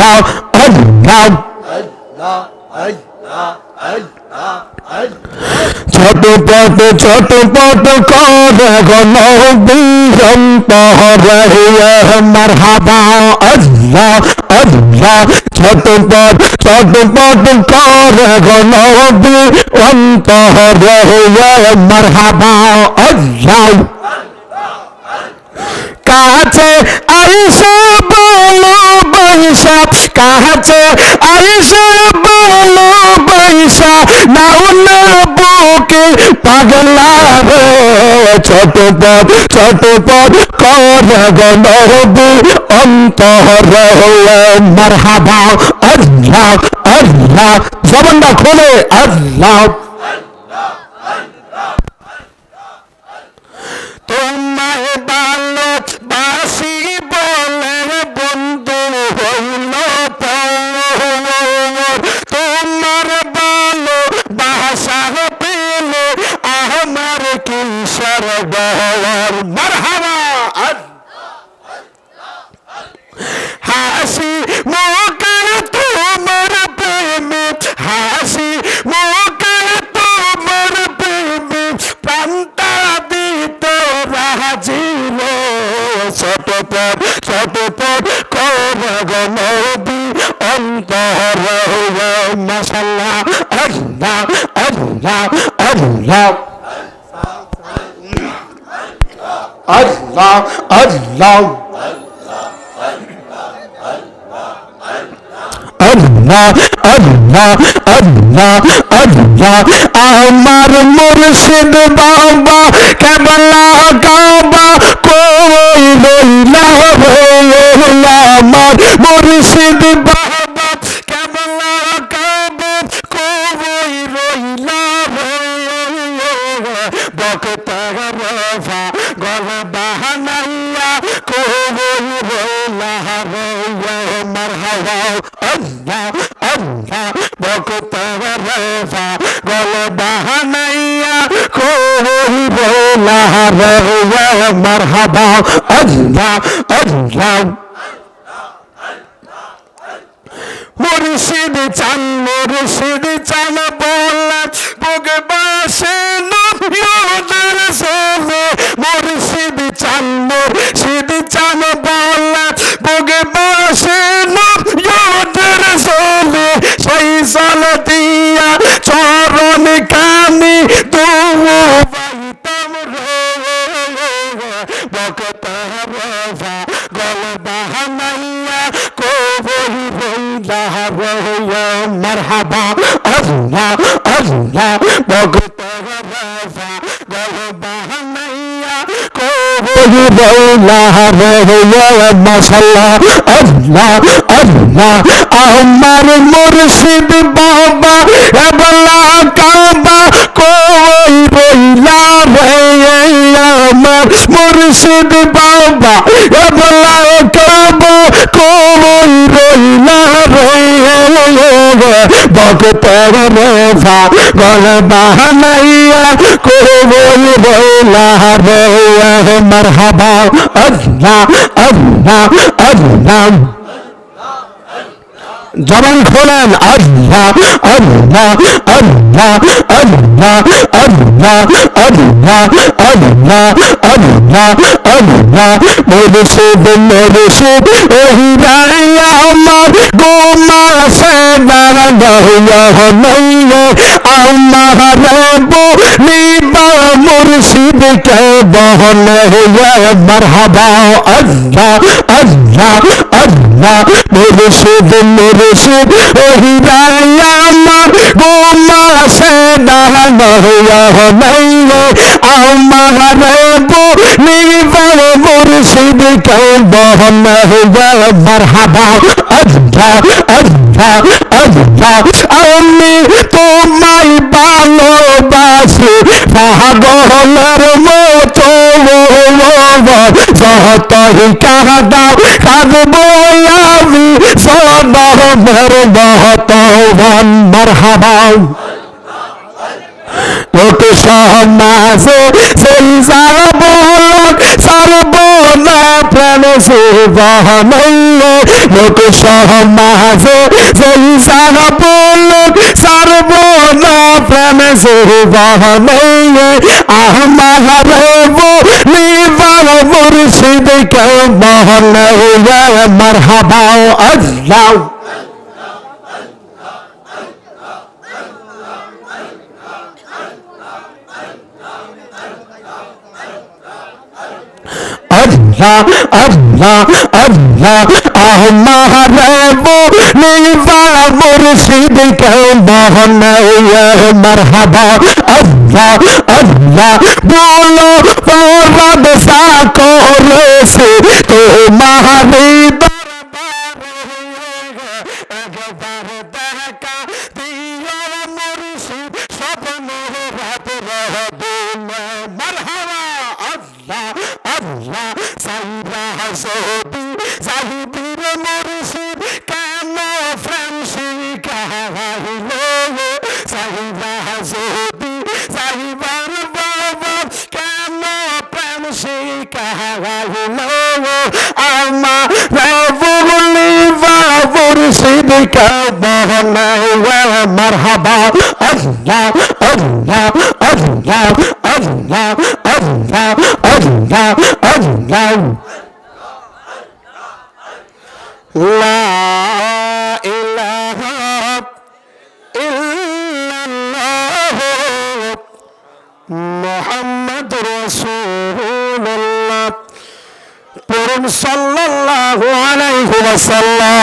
আল্লাহ আল্লাহ ছোটপট করে নবী অন্তরে মারহাবা আল্লাহ আল্লাহ ছোটপট করে নবী অন্তরে মারহাবা আল্লাহ কাছে আইসা বলো বৈশা কাছে আইসা বলো বৈশা নাও না বুকে পাগলা রে ছোটপট করে নবী অন্তরে মারহাবা আল্লাহ আল্লাহ জবানটা খোলে আল্লাহ তোমায় ভালোবাসি বলে বন্ধু হইল তোমার ভালোবাসা পেলে আমার কিশোর বহর মারহাবা হাসি মুখের তোমার প্রেমে হাসি মুখের তোমার প্রেমে প্রান্তা দিতে রাজিল ছোটপট করে নবী অন্তর মাশাআল্লাহ আল্লাহ আল্লাহ আল্লাহ আল্লাহ আল্লাহ আল্লাহ আল্লাহ আল্লাহ আল্লাহ আমার মুর্শিদ বাবা কেবলা কাবা কই রইলা আমার মুর্শিদ বাবা কেবলা কাবা কই রইলা বকতার রফা গল বাহানাইয়া কই রইলা মারহাবা আল্লাহ আল্লাহ বকতার রফা গল বাহানাইয়া কই রইলা মারহাবা আল্লাহ আল্লাহ মুর্শিদ চান বলা বুকে বাসে নবীদের সামনে মুর্শিদ চান বলা বুকে বাসে নবীদের সামনে সেই সাল দিয়া চরণ কানি দুবাইতাম রে বকতার রফা গল বাহানাইয়া কবই রইলা মারহাবা আল্লাহ আল্লাহ বকতার রফা গল বাহানাইয়া কবই রইলা মাশাআল্লাহ আল্লাহ আল্লাহ আমার মুর্শিদ বাবা এবলা কাবা কই রইলা আমার মুর্শিদ বাবা এবলা কাবা কই রইলা বকতার রফা গল বাহানাইয়া কই রইলা মারহাবা আল্লাহ আল্লাহ আল্লাহ জবান খোলেন আল্লাহ আল্লাহ আল্লাহ আল্লাহ আল্লাহ আল্লাহ আল্লাহ আল্লাহ আল্লাহ মুর্শিদ ওহি রাইয়া আমার গোমা সেবার দহিয়া নইলে আমার বলিবা মুর্শিদ কে বহন মারহাবা আল্লাহ আল্লাহ আল্লাহ মুর্শিদ ওহি রাইয়া আমার গোমা সেবার দহিয়া নইলে আমার বলিবা মুর্শিদ কে বহন মারহাবা আল্লাহ আল্লাহ আল্লাহ আমি তোমায় ভালোবাসি পাগলের মতো যতই কাঁদাও কাঁদবো আমি সদরমের মহতবান মারহাবা লোক সমাজে সেই সারবলক সারব না প্রাণ জীবন লোক সমাজে যেই সারা বলুক সারব না প্রেম জীবনে আমার নিবার মুর্শিদ কে মহনে মারহাবা আল্লাহ Allah, Allah, Allah, আমার নিবার মুর্শিদ কে মহনে মারহাবা আল্লাহ আল্লাহ বলো পরব সা করেছে তোমারি একবার দেখা দিও মুর্শিদ স্বপ্ন মারহাবা আল্লাহ আল্লাহ সাইরা সদি সাহিবীর মুর্শিদ কেন ফ্রান্সি কাহাইলো সাইরা সদি সাহিবার বাবা কেন ফ্রান্সি কাহাইলো আমার বলি মুর্শিদ কা মহনে মারহাবা আল্লাহ আল্লাহ আল্লাহ আল্লাহ আল্লাহ আল্লাহ আল্লাহ লা ইলাহা ইল্লাল্লাহ মুহাম্মাদুর রাসূলুল্লাহ পড়ুন সাল্লাল্লাহু আলাইহি ওয়াসাল্লাম।